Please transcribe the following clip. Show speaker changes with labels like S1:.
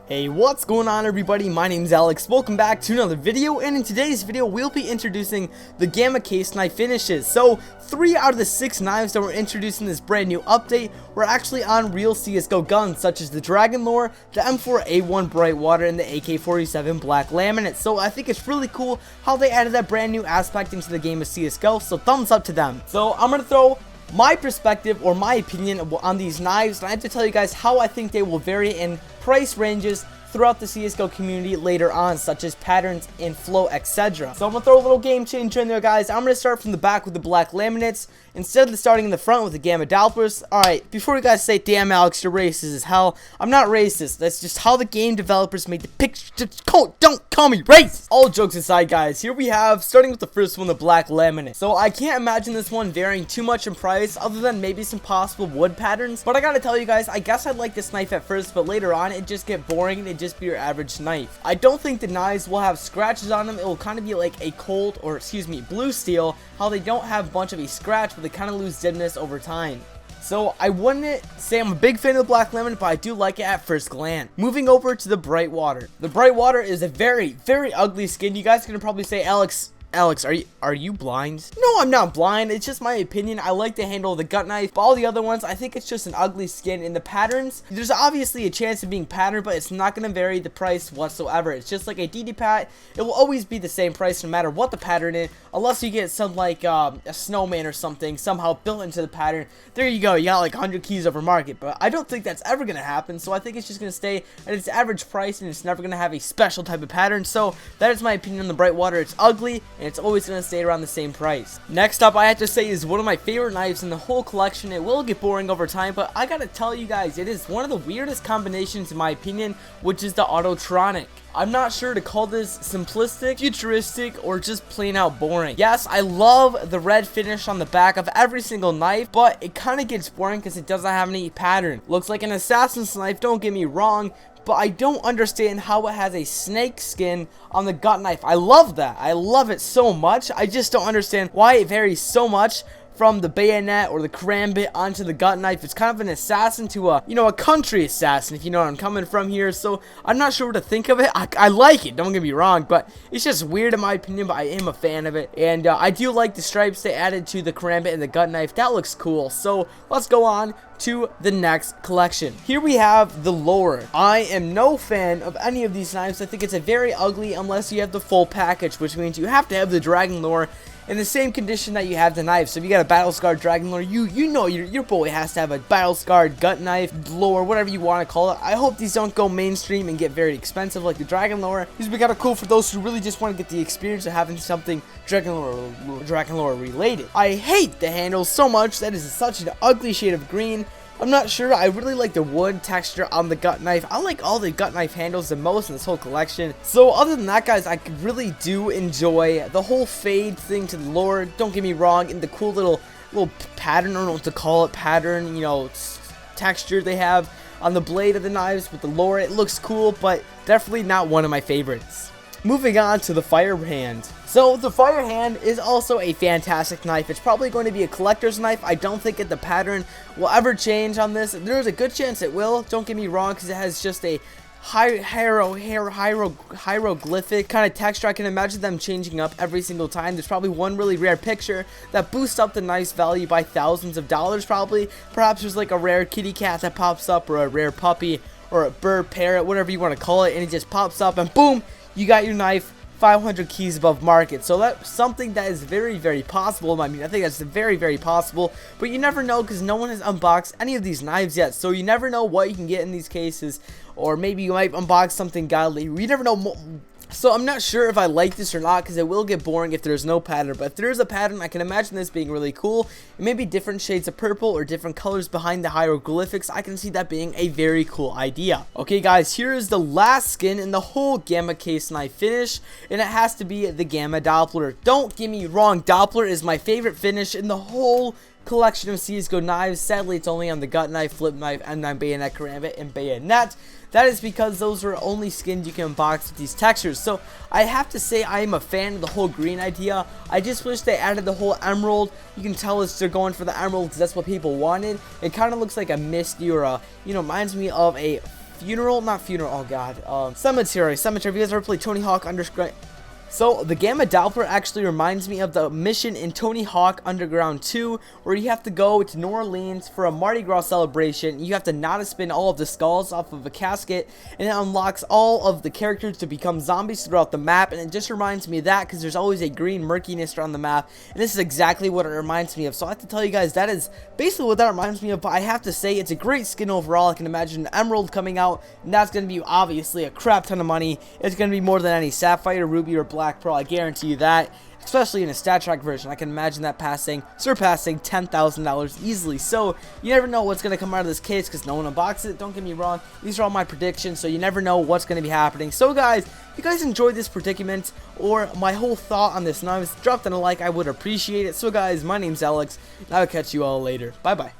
S1: Hey, what's going on everybody? My name's Alex. Welcome back to another video, and in today's video we'll be introducing the Gamma Case knife finishes. So 3 out of the 6 knives that were introduced in this brand new update were actually on real CSGO guns, such as the Dragon Lore, the M4A1 Bright Water, and the AK-47 Black Laminate. So I think it's really cool how they added that brand new aspect into the game of CSGO, so thumbs up to them. So I'm gonna throw my perspective or my opinion on these knives, and I have to tell you guys how I think they will vary in price ranges throughout the CSGO community later on, such as patterns and flow, etc. So I'm gonna throw a little game changer in there, guys. I'm gonna start from the back with the black laminates instead of starting in the front with the gamma Dopplers. Alright, before you guys say, damn Alex, you're racist as hell, I'm not racist. That's just how the game developers made the picture. Don't call me racist! All jokes aside, guys, here we have, starting with the first one, the black laminate. So I can't imagine this one varying too much in price, other than maybe some possible wood patterns. But I gotta tell you guys, I guess I'd like this knife at first, but later on it just get boring and it just be your average knife. I don't think the knives will have scratches on them. It will kind of be like a cold, or excuse me, blue steel, how they don't have much of a scratch, but they kind of lose dimness over time. So I wouldn't say I'm a big fan of the black laminate, but I do like it at first glance. Moving over to the bright water. The bright water is a very, very ugly skin. You guys are gonna probably say, Alex, are you blind? No, I'm not blind. It's just my opinion. I like the handle of the gut knife, but all the other ones, I think it's just an ugly skin. In the patterns, there's obviously a chance of being patterned, but it's not going to vary the price whatsoever. It's just like a DD Pat. It will always be the same price no matter what the pattern is, unless you get some like a snowman or something somehow built into the pattern. There you go. You got like 100 keys over market, but I don't think that's ever going to happen. So I think it's just going to stay at its average price, and it's never going to have a special type of pattern. So that is my opinion on the bright water. It's ugly, and it's always going to stay around the same price. Next up, I have to say, is one of my favorite knives in the whole collection. It will get boring over time, but I gotta tell you guys, it is one of the weirdest combinations in my opinion, which is the Autotronic. I'm not sure to call this simplistic, futuristic, or just plain out boring. Yes, I love the red finish on the back of every single knife, but it kind of gets boring because it doesn't have any pattern. Looks like an assassin's knife, don't get me wrong, but I don't understand how it has a snake skin on the gut knife. I love that. I love it so much. I just don't understand why it varies so much from the bayonet or the karambit onto the gut knife. It's kind of an assassin to a, a country assassin, if you know where I'm coming from here. So I'm not sure what to think of it. I like it, don't get me wrong, but it's just weird in my opinion, but I am a fan of it. And I do like the stripes they added to the karambit and the gut knife. That looks cool. So let's go on to the next collection. Here we have the lore. I am no fan of any of these knives. I think it's a very ugly unless you have the full package, which means you have to have the dragon lore in the same condition that you have the knife. So if you got a battle scarred dragon lore, you know your boy has to have a battle scarred gut knife, lore, whatever you want to call it. I hope these don't go mainstream and get very expensive like the dragon lore. These would be kind of cool for those who really just want to get the experience of having something dragon lore related. I hate the handle so much. That is such an ugly shade of green. I'm not sure. I really like the wood texture on the gut knife. I like all the gut knife handles the most in this whole collection. So other than that, guys, I really do enjoy the whole fade thing to the lore. Don't get me wrong, and the cool little pattern, I don't know what to call it, pattern, texture they have on the blade of the knives with the lore. It looks cool, but definitely not one of my favorites. Moving on to the fire hand. So the fire hand is also a fantastic knife. It's probably going to be a collector's knife. I don't think the pattern will ever change on this. There's a good chance it will. Don't get me wrong, because it has just a hieroglyphic kind of texture. I can imagine them changing up every single time. There's probably one really rare picture that boosts up the knife's value by thousands of dollars probably. Perhaps there's like a rare kitty cat that pops up, or a rare puppy, or a bird, parrot, whatever you want to call it, and it just pops up and boom, you got your knife 500 keys above market. So that's something that is very, very possible. I mean, I think that's very, very possible, but you never know because no one has unboxed any of these knives yet. So you never know what you can get in these cases, or maybe you might unbox something godly. You never know. So I'm not sure if I like this or not, because it will get boring if there's no pattern. But if there's a pattern, I can imagine this being really cool. And maybe different shades of purple or different colors behind the hieroglyphics. I can see that being a very cool idea. Okay guys, here is the last skin in the whole Gamma Case knife finish, and it has to be the Gamma Doppler. Don't get me wrong, Doppler is my favorite finish in the whole collection of CSGO knives. Sadly, it's only on the gut knife, flip knife, M9 bayonet, karambit, and bayonet. That is because those are only skins you can unbox with these textures. So I have to say I am a fan of the whole green idea. I just wish they added the whole emerald. You can tell they're going for the emerald because that's what people wanted. It kind of looks like a misty, or a, reminds me of a Funeral, not funeral, oh god, cemetery. If you guys ever played Tony Hawk Underground. So, the Gamma Doppler actually reminds me of the mission in Tony Hawk Underground 2, where you have to go to New Orleans for a Mardi Gras celebration. You have to not spin all of the skulls off of a casket, and it unlocks all of the characters to become zombies throughout the map, and it just reminds me of that, because there's always a green murkiness around the map, and this is exactly what it reminds me of. So I have to tell you guys, that is basically what that reminds me of, but I have to say, it's a great skin overall. I can imagine an emerald coming out, and that's going to be obviously a crap ton of money. It's going to be more than any sapphire, ruby, or black pearl, I guarantee you that, especially in a stat track version. I can imagine that surpassing $10,000 easily. So you never know what's going to come out of this case, because no one unboxed it. Don't get me wrong, these are all my predictions, so you never know what's going to be happening. So guys, if you guys enjoyed this predicament or my whole thought on this knives, drop down a like, I would appreciate it. So guys, my name's Alex, and I will catch you all later. Bye bye.